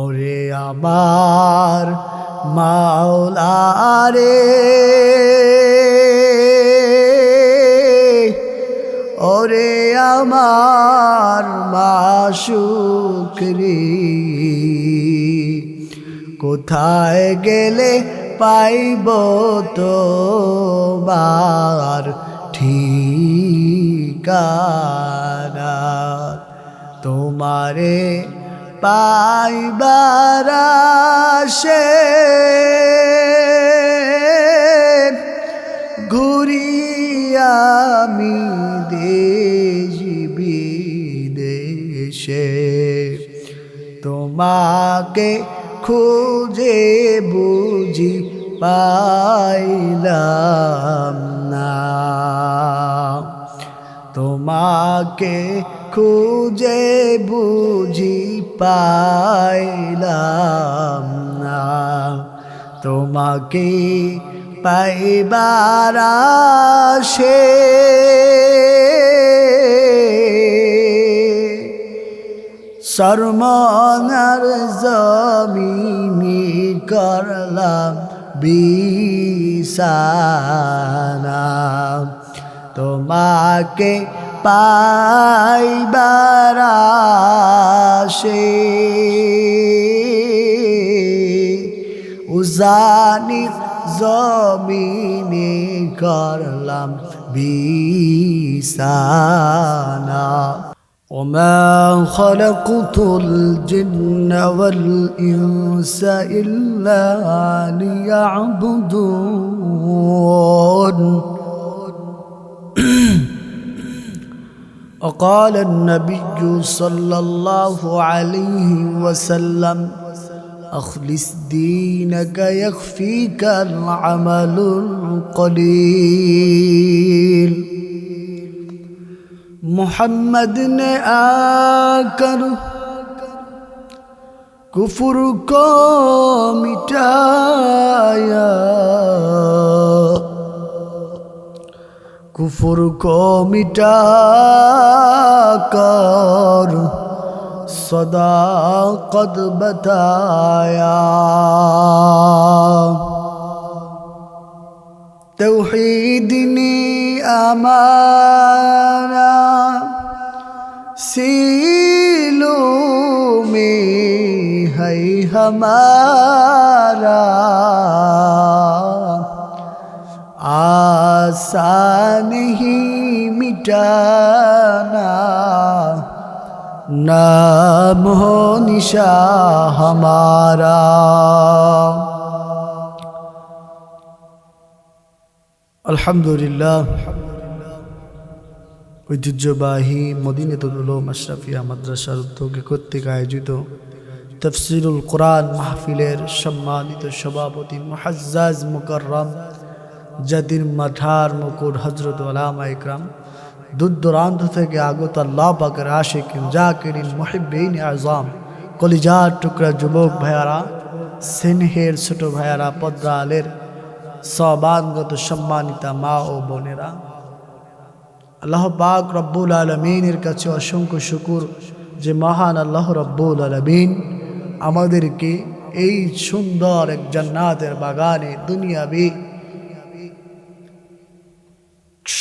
ওরে আমার মাওলা রে, ওরে আমার মাশুক রে, কোথায় গেলে পাইব তোমার ঠিকানা, তোমারে পাইবার আশে ঘুরি আমি দেশ বিদেশে, তোমাকে খুঁজে বুঝি পাইলাম না, তোমাকে খুঁজে বুঝি পাইলাম না, তোমাকে পাইবার আশে সরমনার জমিনি করলাম বিছানা, তোমাকে পাইবার আশে উজানির জমিনে করলাম বিছানা। وما خلقت الجن والإنس إلا ليعبدون. وقال النبي صلى الله عليه وسلم أخلص دينك يكفيك العمل القليل. मोहम्मद ने आकर कुफ्र को मिटाया, कुफ्र को मिटाकर सदाकत बताया, तौहीद ने अमाना सीलों में है हमारा, आसान ही मिटाना नाम हो निशा हमारा। আলহামদুলিল্লাহ, ঐতিহ্যবাহী মদিনাতুল উলুম আশরাফিয়া মাদ্রাসার উদ্যোগে কর্তৃক আয়োজিত তাফসীরুল কোরআন মাহফিলের সম্মানিত সভাপতি মুআজ্জাজ মুকাররম জাতির মাঠার মুকুট হযরত উলামা ইকরাম, দূর দূরান্ত থেকে আগত আল্লাহ পাকের আশিকিন জাকিরিন মুহিব্বিন আযম, কলিজার টুকরা যুবক ভাইয়ারা, স্নেহের ছোট ভাইয়ারা, পদ্মা আলের সবানগত সম্মানিতা মা ও বোনেরা, আল্লাহ পাক রব্বুল আলামিনের কাছে অসংখ্য শুকর যে মহান আল্লাহ রব্বুল আলামিন আমাদেরকে এই সুন্দর এক জান্নাতের বাগানে দুনিয়াবি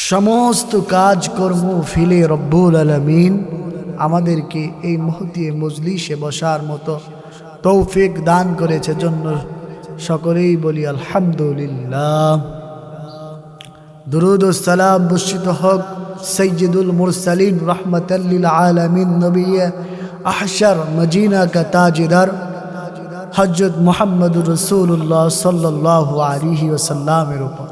সমস্ত কাজকর্ম ফেলে রব্বুল আলামিন আমাদেরকে এই মহতী মজলিসে বসার মতো তৌফিক দান করেছে, জন্য সকলেই বলি আলহামদুলিল্লাহ। দুরুদ ও সালাম বর্ষিত হোক সৈয়দুল মুরসালিন রহমাতাল লিল আলামিন নবী আহশর মদিনা কা তাজদার হযরত মুহাম্মদুর রাসূলুল্লাহ সাল্লাল্লাহু আলাইহি ওয়াসাল্লামের উপর।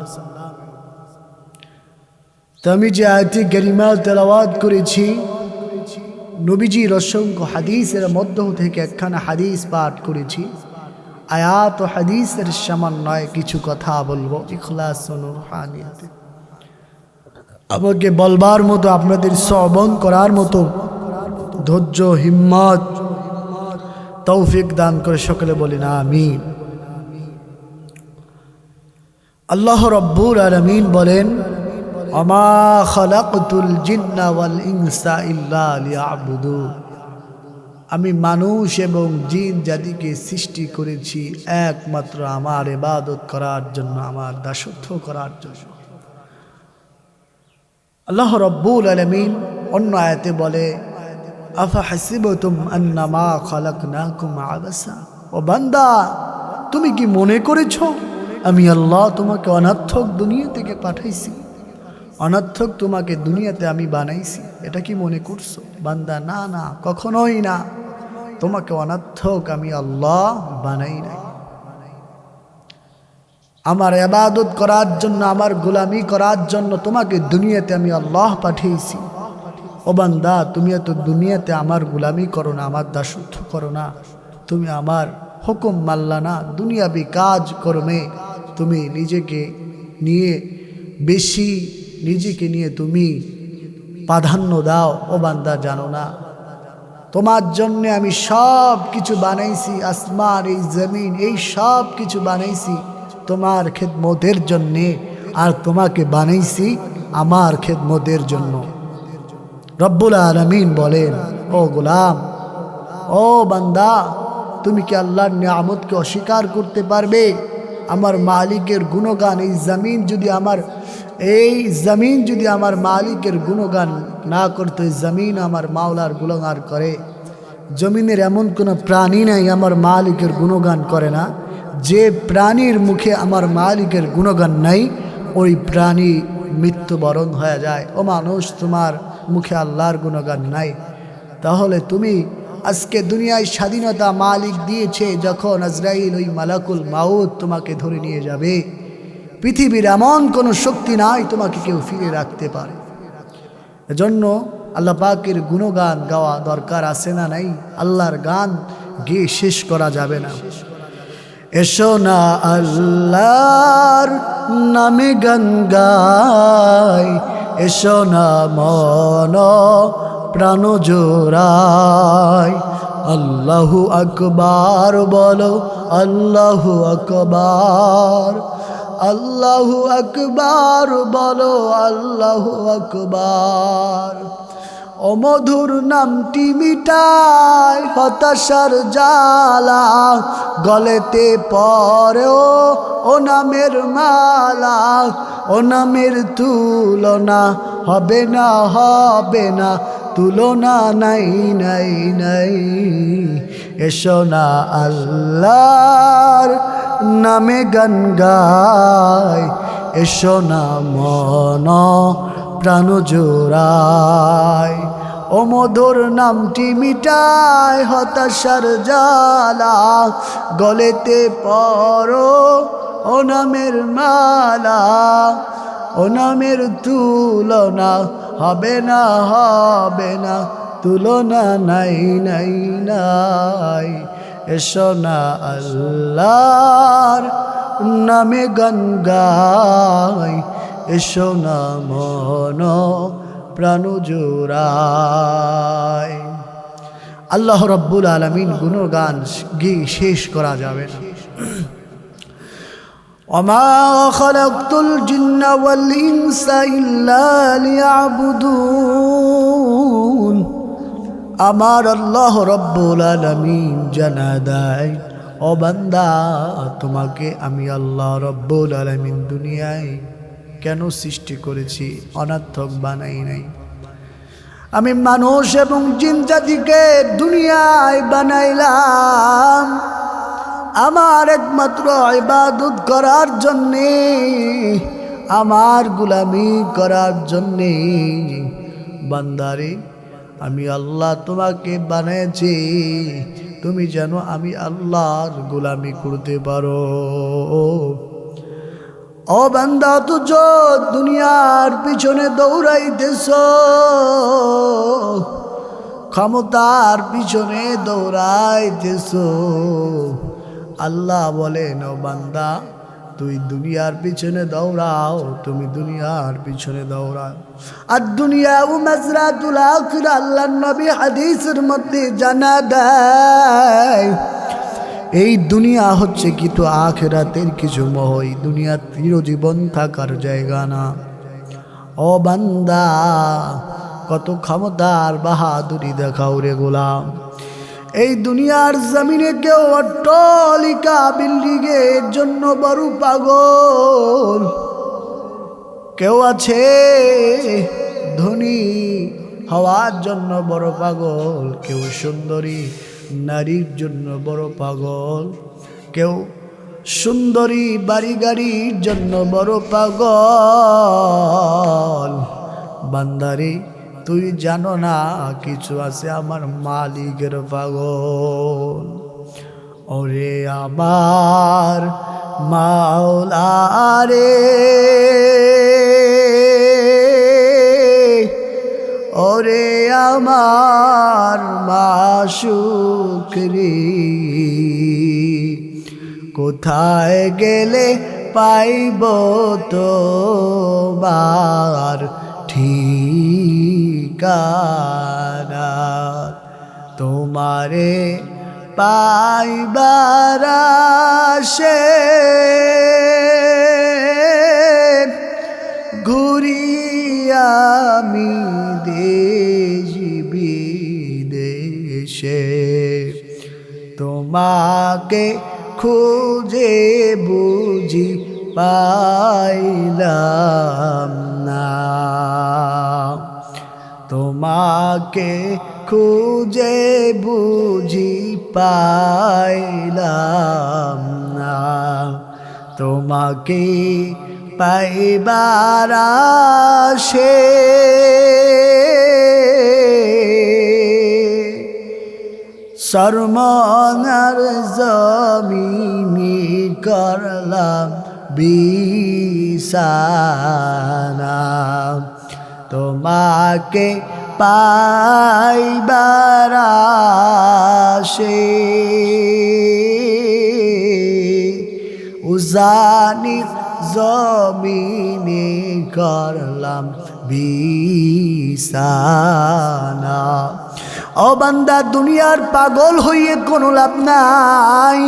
তো আমি যে আয়াতে কারিমা তেলাওয়াত করেছি, নবীজির অসংখ্য হাদিসের মধ্য থেকে একখানা হাদিস পাঠ করেছি। আয়াত ও হাদিসের সমন্বয়ে কিছু কথা বলবো ইখলাস ও রূহানিয়াতে। আমাকে বলবার মতো, আপনাদের শ্রবণ করার মতো ধৈর্য, হিম্মত, তৌফিক দান করে সকলে বলি না আমিন। আল্লাহ রব্বুল আলামিন বলেন, ওমা খালাকতুল জিন্না ওয়াল ইনসা ইল্লা লিয়াবুদুন। আমি মানুষ এবং জিন জাতিকে সৃষ্টি করেছি একমাত্র আমার ইবাদত করার জন্য, আমার দাসত্ব করার জন্য। আল্লাহ রাব্বুল আলামিন অন্য আয়াতে বলে, আফা হাসিবতুম আন্নামা খালাকনাকুম আবাসা, ও বান্দা তুমি কি মনে করেছো আমি আল্লাহ তোমাকে অনর্থক দুনিয়া থেকে পাঠাইছি, অনর্থক তোমাকে দুনিয়াতে আমি বানাইছি, এটা কি মনে করছো? বান্দা না না, কখনোই না, তোমাকে অনর্থক আমি আল্লাহ বানাই নাই। আমার ইবাদত করার জন্য, আমার গোলামি করার জন্য তোমাকে দুনিয়াতে আমি আল্লাহ পাঠিয়েছি। ও বান্দা তুমি এত দুনিয়াতে আমার গোলামি করো না, আমার দাসত্ব করো না, তুমি আমার হুকুম মানলা না, দুনিয়াবি কাজ কর্মে তুমি নিজেকে নিয়ে তুমি প্রাধান্য দাও। ও বান্দা জানো না তোমার জন্য আমি সব কিছু বানাইছি, আসমান এই জমিন এই সব কিছু বানাইছি তোমার খেদমতের জন্যে, আর তোমাকে বানাইছি আমার খেদমতের জন্য। রব্বুল আলামিন বলেন, ও গোলাম, ও বান্দা, তুমি কি আল্লাহর নিয়ামতকে অস্বীকার করতে পারবে? আমার মালিকের গুণগান, এই জমিন যদি আমার মালিকের গুণগান না করতো, জমিন আমার মাওলার গুণগান করে। জমিনের এমন কোনো প্রাণী নাই আমার মালিকের গুণগান করে না। যে প্রাণীর মুখে আমার মালিকের গুণগান নাই, ওই প্রাণী মৃত্যুবরণ হয়ে যায়। ও মানুষ, তোমার মুখে আল্লাহর গুণগান নাই, তাহলে তুমি আজকে দুনিয়ায় স্বাধীনতা মালিক দিয়েছে, যখন আজরাইল ওই মালাকুল মাউত তোমাকে ধরে নিয়ে যাবে, পৃথিবীর এমন কোনো শক্তি নাই তোমাকে কেউ ফিরে রাখতে পারে। এজন্য আল্লাহ পাকের গুণগান গাওয়া দরকার আছে না নাই? আল্লাহর গান গেয়ে শেষ করা যাবে না। এসো না আল্লাহর নামে গান গাই, এসো না মন প্রাণ জোড়াই, আল্লাহু আকবার বলো, আল্লাহু আকবার, আল্লাহু আকবার বলো, আল্লাহু আকবার। ও মধুর নামটি মিটায় হতাশার জ্বালা, গলেতে পরেও ও নামের মালা, ও নামের তুলনা হবে না, হবে না, তুলনা নাই নাই নাই। এসো না আল্লাহর নামে গান গাই, এসো না মন প্রাণ জোড়াই, ও মধুর নামটি মিটায় হতাশার জ্বালা, গলেতে পরো ও নামের মালা, ও নামের তুলনা হবে না, হবে না, তুলনা নাই নাই নাই। এসো না আল্লাহর নামে গান গাই, এসো না মন প্রাণ জোড়াই। আল্লাহ রাব্বুল আলামিন গুণগান গিয়ে শেষ করা যাবে না। ওমা খালাকতুল জিন্না ওয়াল ইনসা ইল্লা লিয়াবুদুন। আমার আল্লাহ রাব্বুল আলামিন জানা দেয়, ও বান্দা তোমাকে আমি আল্লাহ রাব্বুল আলামিন দুনিয়ায় কেন সৃষ্টি করেছি? অনর্থক বানাই নাই। আমি মানুষ এবং জিন জাতিকে দুনিয়ায় বানাইলাম আমার একমাত্র ইবাদত করার জন্যে, আমার গোলামি করার জন্যে। বান্দারে, আমি আল্লাহ তোমাকে বানিয়েছি তুমি যেন আমি আল্লাহর গোলামি করতে পারো। ও বান্দা, তুজ দুনিয়ার পিছনে দৌড়াইতেছ, ক্ষমতার পিছনে দৌড়াইতেছ। আল্লাহ বলেন, ও বান্দা তুই দুনিয়ার পিছনে দৌড়াও, তুমি দুনিয়ার পিছনে দৌড়াও। আর দুনিয়া ও মাজরাতুল আখিরা, আল্লাহর নবী হাদিসের মধ্যে জানা দেয়, এই দুনিয়া হচ্ছে কিন্তু আখিরাতের কিছু মহই, দুনিয়া চিরজীবন থাকার জায়গা না। ও বান্দা, কত ক্ষমতার বাহাদুরি দেখাও রে গোলাম। এই দুনিয়ার জমিনে কেউ অট্টালিকা বিল্ডিংয়ের জন্য বড় পাগল, কেউ আছে ধনী হওয়ার জন্য বড় পাগল, কেউ সুন্দরী নারীর জন্য বড় পাগল, কেউ সুন্দরী বাড়ি গাড়ির জন্য বড় পাগল। বান্দারে তুই জানো না কিছু আছে আমার মালিকের পাগল। ওরে আমার মাওলা রে, ওরে আমার মাশুক রে, কোথায় গেলে পাইব তোমার ঠিকানা, তোমারে পাইবার আশে ঘুরি আমি দেশ বিদেশে, তোমাকে খুঁজে বুঝি পাইলাম না, তোমাকে খুঁজে বুঝি পাইলাম না, তোমাকে পাইবার আশে সরমনার জমিনে করলাম বিছানা, তোমাকে পাইবার আশে উজানির জমিনে করলাম বিছানা। ও বান্দা, দুনিয়ার পাগল হইয়ে কোনো লাভ নাই।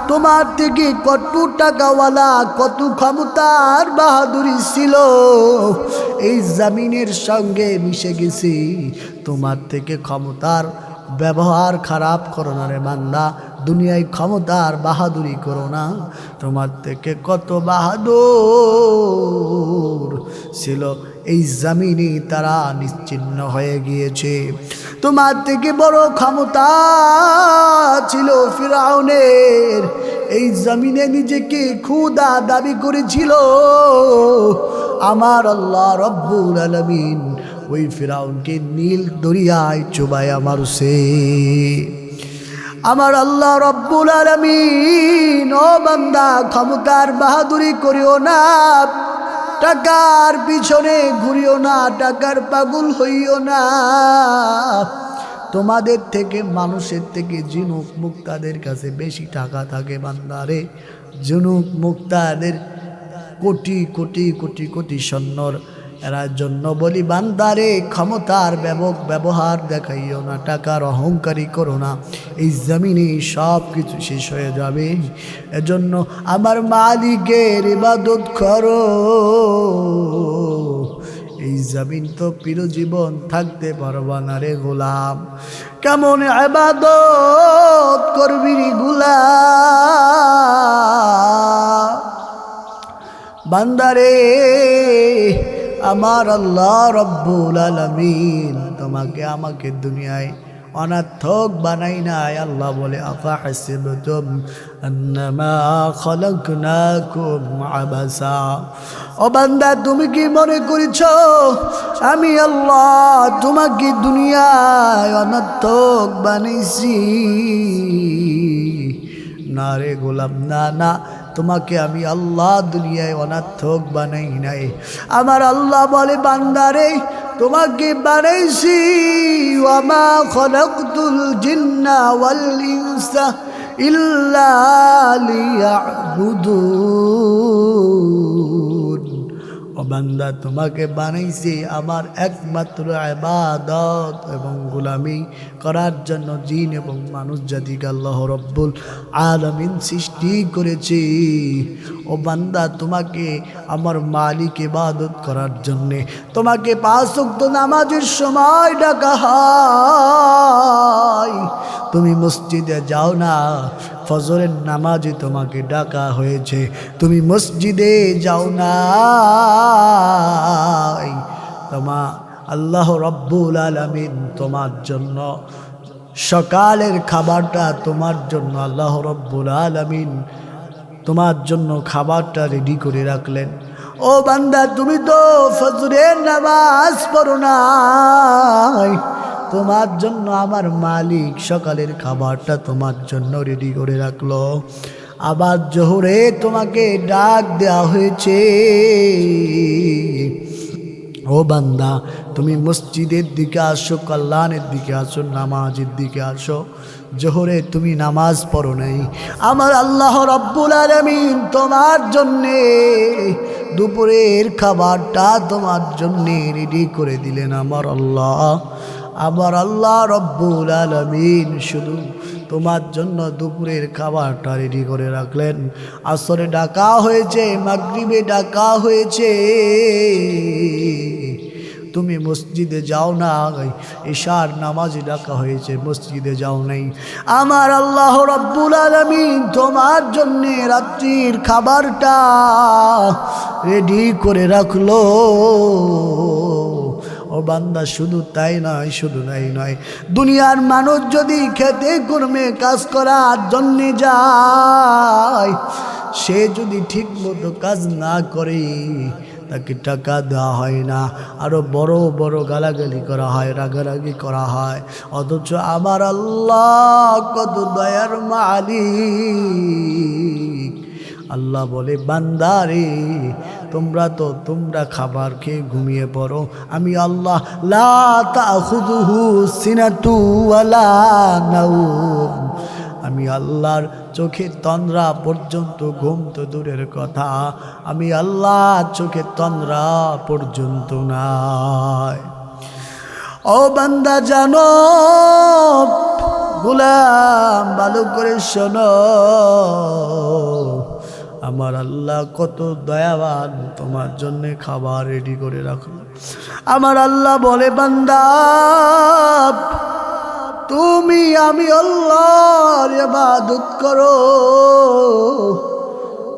তোমার থেকে কত টাকাওয়ালা, কত ক্ষমতার বাহাদুরি ছিল, এই জমিনের সঙ্গে মিশে গেছি। তোমার থেকে ক্ষমতার ব্যবহার খারাপ করো না রে বান্দা, দুনিয়ায় ক্ষমতার বাহাদুরি করো না। তোমার থেকে কত বাহাদুর ছিল এই জমিনে তারা নিশ্চিহ্ন হয়ে গিয়েছে। তোমার থেকে বড় ক্ষমতা ছিল ফিরআউনের, এই জমিনে নিজেকে খুদা দাবি করেছিল। আমার আল্লাহ রব্বুল আলামিন ওই ফিরআউনকে নীল দরিয়ায় চুবায়া মারছে। আমার আল্লাহ রব্বুল আলামিন, ও বান্দা ক্ষমতার বাহাদুরি করিও না, টাকার পিছনে ঘুরিও না, টাকার পাগল হইও না। তোমাদের থেকে, মানুষের থেকে জিনুক মুক্তাদের কাছে বেশি টাকা থাকে বান্দারে। জিনুক মুক্তাদের কোটি কোটি কোটি কোটি সৈন্যর এরা জন্য বলি বান্দারে, ক্ষমতার ব্যবহার দেখাইও না, টাকার অহংকারী করো না। এই জমিনে সব কিছু শেষ হয়ে যাবে, এজন্য আমার মালিকের ইবাদত করো। এই জমিন তো চিরজীবন থাকতে পারবা না রে গোলাম, কেমন ইবাদত করবি রে গোলাম। বান্দারে আমার আল্লাহ রব্বুল আলামিন তোমাকে আমাকে দুনিয়ায় অনার্থক বানাই নাই। আল্লাহ বলে আফা হাসিবতুম আন্নামা খালাকনাকুম আবাসা, ও বান্দা তুমি কি মনে করেছো আমি আল্লাহ তোমাকে দুনিয়ায় অনার্থক বানাইছি? না রে গোলাম, না না, তোমাকে আমি আল্লাহ দুনিয়ায় অনার্থক বানাই নাই। আমার আল্লাহ বলে বান্দারে তোমাকে বানাইছি, ওয়ামা খালাকতুল জিন্না ওয়াল ইনসা ইল্লা লিয়াবুদুন। ও বান্দা তোমাকে বানাইছি আমার একমাত্র ইবাদত এবং গোলামি করার জন্য। জিন এবং মানুষ জাতিকে আল্লাহ রব্বুল আলামিন সৃষ্টি করেছে। ও বান্দা, তোমাকে আমার মালিক ইবাদত করার জন্যে, তোমাকে 5 ওয়াক্ত নামাজের সময় ডাকা হয়, তুমি মসজিদে যাও না। ফজরের নামাজে তোমাকে ডাকা হয়েছে, তুমি মসজিদে যাও না। তোমার আল্লাহ রব্বুল আলামিন তোমার জন্য সকালের খাবারটা, তোমার জন্য আল্লাহ রব্বুল আলামিন তোমার জন্য খাবারটা রেডি করে রাখলেন। ও বান্দা, তুমি তো ফজরের নামাজ পড়ো নাই, তোমার জন্য আমার মালিক সকালের খাবারটা তোমার জন্য রেডি করে রাখলো। আবার জোহরে তোমাকে ডাক দেওয়া হয়েছে, ও বান্দা তুমি মসজিদের দিকে আসো, কল্যাণের দিকে আসো, নামাজের দিকে আসো। জোহরে তুমি নামাজ পড়ো নাই, আমার আল্লাহ রব্বুল আলামিন তোমার জন্যে দুপুরের খাবারটা তোমার জন্যে রেডি করে দিলেন। আমার আল্লাহ রব্বুল আলামিন শুধু তোমার জন্য দুপুরের খাবারটা রেডি করে রাখলেন। আসরে ডাকা হয়েছে, মাগরিবে ডাকা হয়েছে, তুমি মসজিদে যাও না। ইশার নামাজে ডাকা হয়েছে, মসজিদে যাও নাই। আমার আল্লাহ রব্বুল আলামিন তোমার জন্য রাত্রির খাবারটা রেডি করে রাখলো। ও বান্দা, শুধু তাই নয়, দুনিয়ার মানুষ যদি খেতে কর্মে কাজ করার জন্যে যায়, সে যদি ঠিক মতো কাজ না করে তাকে টাকা দেওয়া হয় না, আরো বড় বড় গালাগালি করা হয়, রাগারাগি করা হয়। অথচ আমার আল্লাহ কত দয়ার মালিক, আল্লাহ বলে, বান্দারে তোমরা খাবার খেয়ে ঘুমিয়ে পড়ো, আমি আল্লাহ লা তাখুযুহু সিনাতু ওয়ালা নাওম, আমি আল্লাহর চোখে তন্দ্রা পর্যন্ত, ঘুম তো দূরের কথা, আমি আল্লাহ চোখে তন্দ্রা পর্যন্ত নাই। ও বান্দা, জানো গোলাম, ভালো করে শোনো, আমার আল্লাহ কত দয়াবান, তোমার জন্য খাবার রেডি করে রাখলো। আমার আল্লাহ বলে, বান্দা আমি আল্লাহর ইবাদত করো,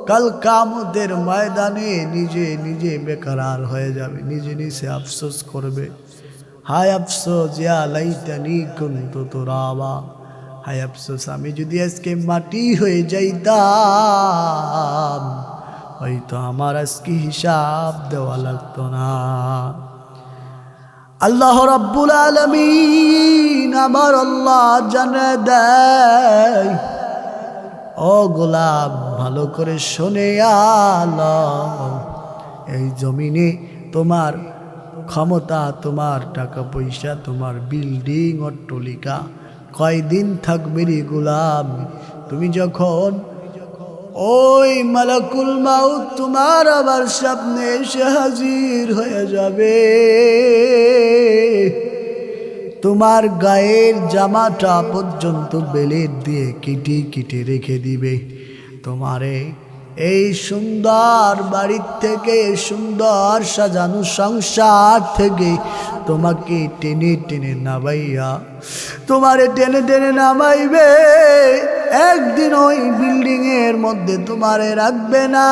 কাল কিয়ামতের ময়দানে নিজে বেকরার হয়ে যাবে, নিজে আফসোস করবে, হায় আফসোস ইয়া লাইতানি কুনতু তুরাবা, হায় আফসোস আমি যদি আজকে মাটি হয়ে যাইতাম, হয়তো আমার আজকে হিসাব দেওয়া লাগতো না। আল্লাহ রাব্বুল আলামিন আমার আল্লাহ জানে দেয়, ও গোলাম ভালো করে শুনে আল্লাহ, এই জমিনে তোমার ক্ষমতা, তোমার টাকা পয়সা, তোমার বিল্ডিং অট্টালিকা কয়দিন থাকবে রে গোলাম? তুমি যখন ওই মালাকুল মাউত তোমার আবার সামনে এসে হাজির হয়ে যাবে, তোমার গায়ের জামাটা পর্যন্ত বেলেট দিয়ে কেটে রেখে দিবে। তোমারে এই সুন্দর বাড়ির থেকে, সুন্দর সাজানো সংসার থেকে তোমাকে টেনে নামাইয়া, তোমারে টেনে নামাইবে। একদিন ওই বিল্ডিং এর মধ্যে তোমারে রাখবে না।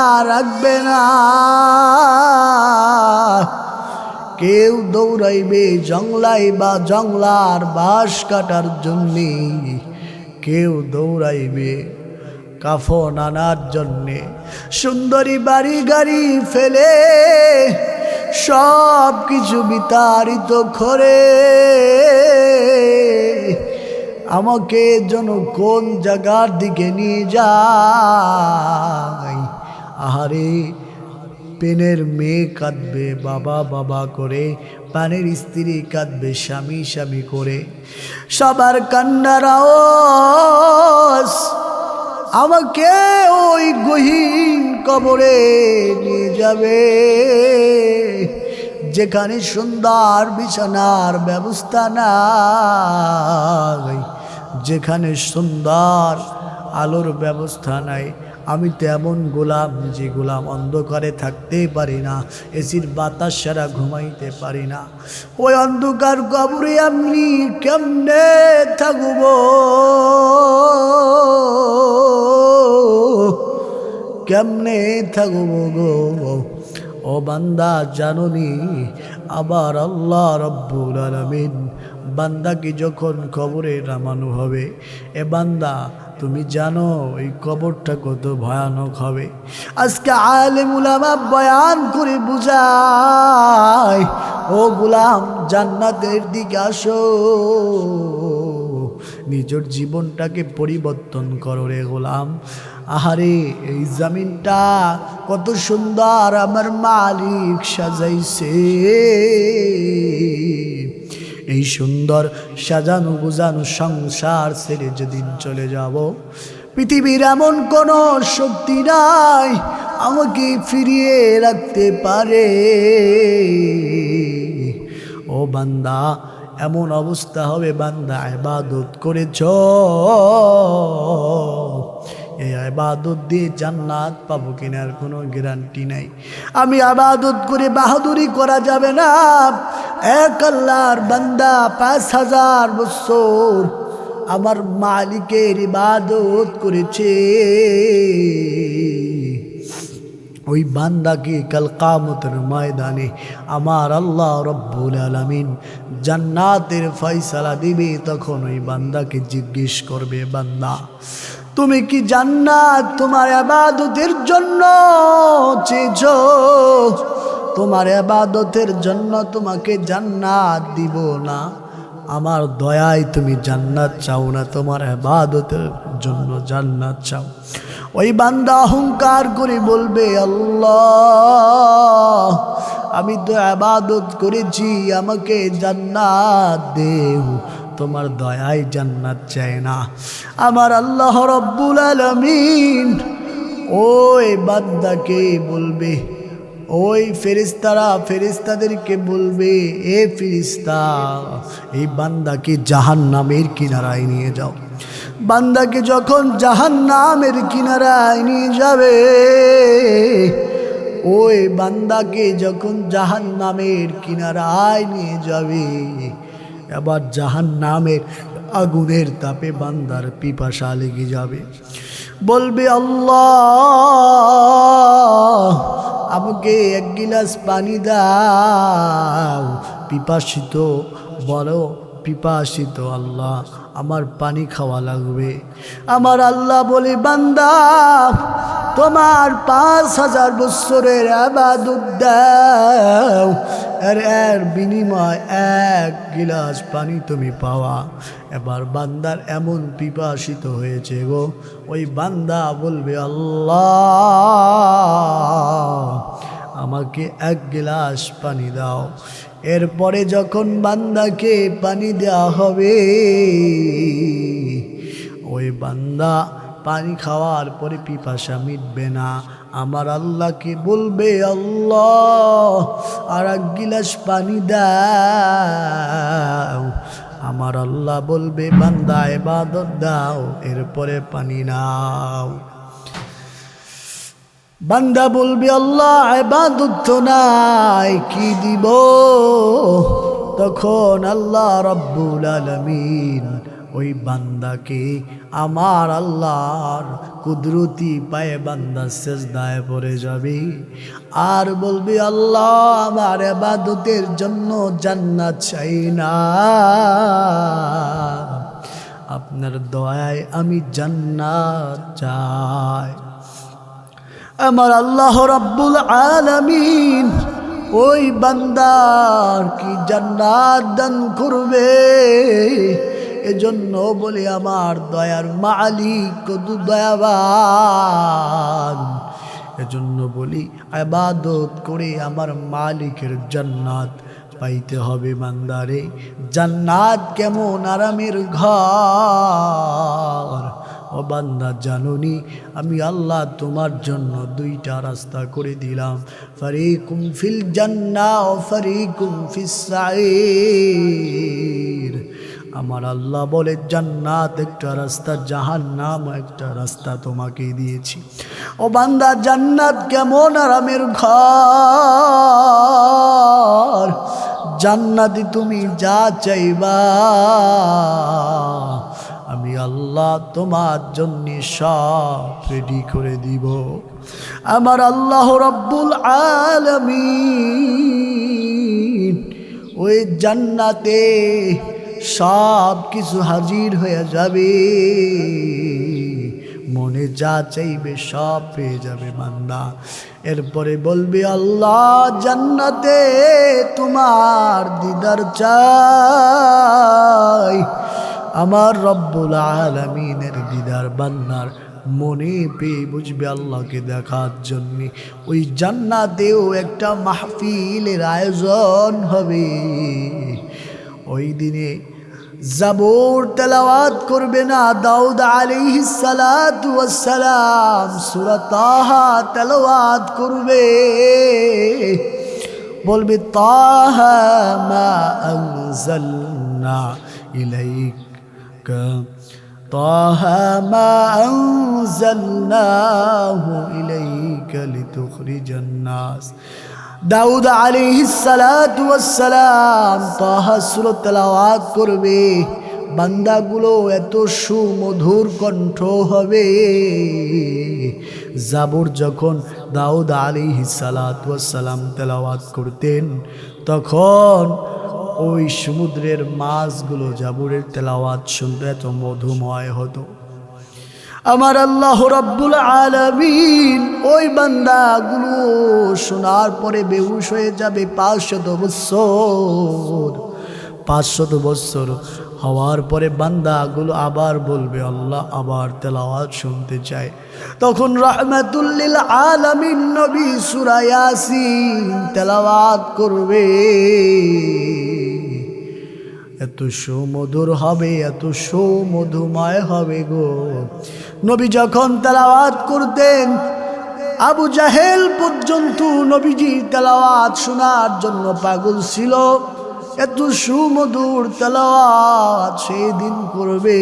কেউ দৌড়াইবে জংলায় বা জংলার বাঁশ কাটার জন্যে, কেউ দৌড়াইবে কাফন আনার জন্যে। সুন্দরী বাড়ি গাড়ি ফেলে সব কিছু বিতাড়িত করে আমাকে যেন কোন জায়গার দিকে নিয়ে যায়। আহারে, পেনের মেয়ে কাঁদবে বাবা করে, পানের স্ত্রী কাঁদবে স্বামী করে, সবার কান্নার আওয়াজ আমাকে ওই গহীন কবরে নিয়ে যাবে, যেখানে সুন্দর বিছানার ব্যবস্থা নাই, যেখানে সুন্দর আলোর ব্যবস্থা নাই। আমি তেমন গোলাম যে গোলাম অন্ধকারে থাকতে পারি না, এসির বাতাস ছাড়া ঘুমাইতে পারি না। ওই অন্ধকার কবরে আমি কেমনে থাকব, কেমনে থাকব গো? ও বান্দা জানোনি, আবার আল্লাহ রাব্বুল আলামিন বান্দাকে যখন কবরে নামানো হবে, এ বান্দা তুমি জানো এই কবরটা কত ভয়ানক হবে? আজকে আলেম উলামা বয়ান করে বুঝায়, ও গোলাম জান্নাতের দিকে আসো, নিজের জীবনটাকে পরিবর্তন করো রে গোলাম। আহারে এই জমিনটা কত সুন্দর আমার মালিক সাজাইছে, এই সুন্দর সাজানো গুজানো সংসার ছেড়ে যেদিন চলে যাব, পৃথিবীর এমন কোনো শক্তি নাই আমাকে ফিরিয়ে রাখতে পারে। ও বান্দা, এমন অবস্থা হবে বান্দা ইবাদত করেছ, এই ইবাদত দিয়ে জান্নাত পাবো কিনার কোনো গ্যারান্টি নাই। আমি ইবাদত করে বাহাদুরি করা যাবে না। এক আল্লাহর বান্দা ৫,০০০ বছর আমার মালিকের ইবাদত করেছে, ওই বান্দাকে কাল কিয়ামতের ময়দানে আমার আল্লাহ রব্বুল আলামিন জান্নাতের ফয়সালা দিবে। তখন ওই বান্দাকে জিজ্ঞেস করবে, বান্দা তুমি কি জান্নাত তোমার ইবাদতের জন্য চেয়েছো? তোমার ইবাদতের জন্য তোমাকে জান্নাত দিব না, আমার দয়ায় তুমি জান্নাত চাও না, তোমার ইবাদতের জন্য জান্নাত চাও। ওই বান্দা অহংকার করে বলবে, আল্লাহ আমি তো ইবাদত করেছি, আমাকে জান্নাত দেও, তোমার দয়ায় জান্নাত চাই না। আমার আল্লাহ রব্বুল আলামিন ওই বান্দাকে বলবে, ওই ফেরেশতাদেরকে বলবে, এ ফেরেশতা এই বান্দাকে জাহান্নামের কিনারায় নিয়ে যাও। বান্দাকে যখন জাহান্নামের কিনারায় নিয়ে যাবে, ওই বান্দাকে যখন জাহান্নামের কিনারায় নিয়ে যাবে, এবার জাহান্নামের আগুনের তাপে বান্দার পিপাসা লেগে যাবে। বলবে, আল্লাহ আমাকে এক গিলাস পানি দাও, পিপাসিত, বড় পিপাসিত আল্লাহ, আমার পানি খাওয়া লাগবে। আমার আল্লাহ বলে, বান্দা তোমার ৫,০০০ বছরের ইবাদত দাও, এর বিনিময় এক গিলাস পানি তুমি পাওয়া। এবার বান্দার এমন পিপাসিত হয়েছে গো, ওই বান্দা বলবে, আল্লাহ আমাকে এক গিলাস পানি দাও। এরপরে যখন বান্দাকে পানি দেওয়া হবে, ওই বান্দা পানি খাওয়ার পরে পিপাসা মিটবে না। আমার আল্লাহকে বলবে, আল্লাহ আর এক গিলাস পানি দাও। আমার আল্লাহ বলবে, বান্দা ইবাদত দাও, এরপরে পানি নাও। বান্দা বলবে, আল্লাহ ইবাদত তো নাই, কি দিব? তখন আল্লাহ রব্বুল আলামিন ওই বান্দাকে আমার আল্লাহর কুদরতি পায়ে বান্দা সেজদায় পড়ে যাবে আর বলবে, আল্লাহ আমার ইবাদতের জন্য জান্নাত চাই না, আপনার দয়ায় আমি জান্নাত চাই। আমার আল্লাহ রাব্বুল আলামিন ওই বান্দার কি জান্নাত দান করবে। এজন্য বলে আমার দয়ার মালিক কত দয়াবান। এজন্য বলি ইবাদত করে আমার মালিকের জান্নাত পাইতে হবে। বান্দারে জান্নাত কেমন আরামের ঘর। ও বান্দা জানোনি আমি আল্লাহ তোমার জন্য দুইটা রাস্তা করে দিলাম, ফারিকুম ফিল জান্নাহ ও ফারিকুম ফিস সাঈর। আমার আল্লাহ বলে জান্নাত একটা রাস্তা, জাহান্নাম একটা রাস্তা তোমাকে দিয়েছি। ও বান্দা, জান্নাত কেমন আরামের ঘর, জান্নাতে তুমি যা চাইবা আমি আল্লাহ তোমার জন্য সব রেডি করে দিব। আমার আল্লাহ রব্বুল আলামিন ওই জান্নাতে সব কিছু হাজির হয়ে যাবে, মনে যা চাইবে সব পেয়ে যাবে বান্দা। এরপরে বলবে আল্লাহ জান্নাতে তোমার দিদার চাই। আমার রব্বুল আলামিনের দিদার বান্দার মনে পেয়ে বুঝবে আল্লাহকে দেখার জন্যে ওই জান্নাতেও একটা মাহফিলের আয়োজন হবে। ওই দিনে জাবুর তেলাওয়াত করবে না দাউদ আলাইহিস সালাতু ওয়াস সালাম, সূরা তাহা তেলাওয়াত করবে, বলবে তাহা মা আনজালনা ইলাইকা, তাহা মা আনজালনাহু ইলাইকা লিতুখরিজান নাস। দাউদ আলাইহিস সালাতু ওয়াস সালাম তাহা সূরা তেলাওয়াত করবে, বান্দাগুলো এত সুমধুর কণ্ঠ হবে। জাবুর যখন দাউদ আলাইহিস সালাতু ওয়াস সালাম তেলাওয়াত করতেন তখন ওই সমুদ্রের মাছগুলো জাবুরের তেলাওয়াত শুনতে এত মধুময় হতো। আমার আল্লাহ রব্বুল আলামিন ওই বান্দাগুলো শোনার পরে বেহুশ হয়ে যাবে 500 বছর। 500 বছর হওয়ার পরে বান্দাগুলো আবার বলবে আল্লাহ আবার তেলাওয়াত শুনতে চাই। তখন রাহমাতুল লিল আলামিন নবী সূরা ইয়াসিন তেলাওয়াত করবে, এত সুমধুর হবে, এত সুমধুময় হবে গো। নবী যখন তেলাওয়াত করতেন আবু জাহেল পর্যন্ত নবীজি তেলাওয়াত শোনার জন্য পাগল ছিল। এত সুমধুর তেলাওয়াত সেই দিন করবে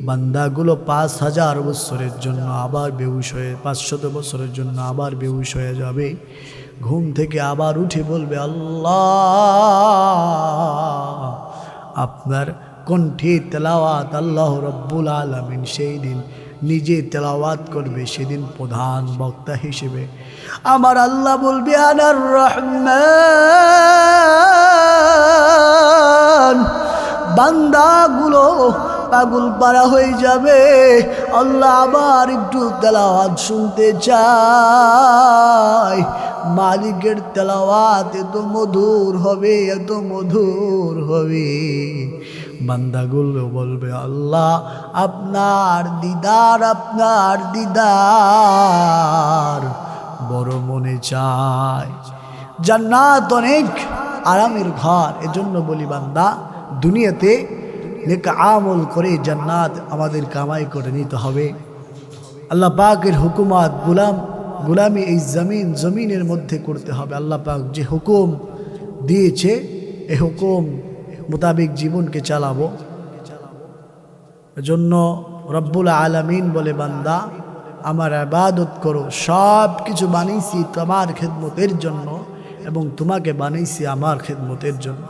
বান্দাগুলো 5000 বছরের জন্য আবার বেহুশ হয়ে, 500 বছরের জন্য আবার বেহুশ হয়ে যাবে। ঘুম থেকে আবার উঠে বলবে আল্লাহ আপনার কণ্ঠে তেলাওয়াত আল্লাহ রব্বুল আলামিন সেই দিন নিজে তেলাওয়াত করবে, সেদিন প্রধান বক্তা হিসেবে। আমার আল্লাহ বলবে আনার রহমান, বান্দাগুলো পাগল পারা হয়ে যাবে, আল্লাহ আবার একটু তেলাওয়াত শুনতে চায়। মালিকের তেলাওয়াত এত মধুর হবে, এত মধুর হবে, বান্দাগুলো বলবে আল্লাহ আপনার দিদার, আপনার দিদার বড় মনে চায়। জান্নাত অনেক আরামের ঘর, এজন্য বলি বান্দা দুনিয়াতে নেক আমল করে জান্নাত আমাদের কামাই করে নিতে হবে। আল্লাহ পাকের হুকুমাত গুলামি এই জমিনের মধ্যে করতে হবে। আল্লাহ পাক যে হুকুম দিয়েছে এই হুকুম মোতাবেক জীবনকে চালাবো। এজন্য রব্বুল আলামিন বলে বান্দা আমার ইবাদত করো, সব কিছু বানাইছি তোমার খেদমতের জন্য এবং তোমাকে বানাইছি আমার খেদমতের জন্য।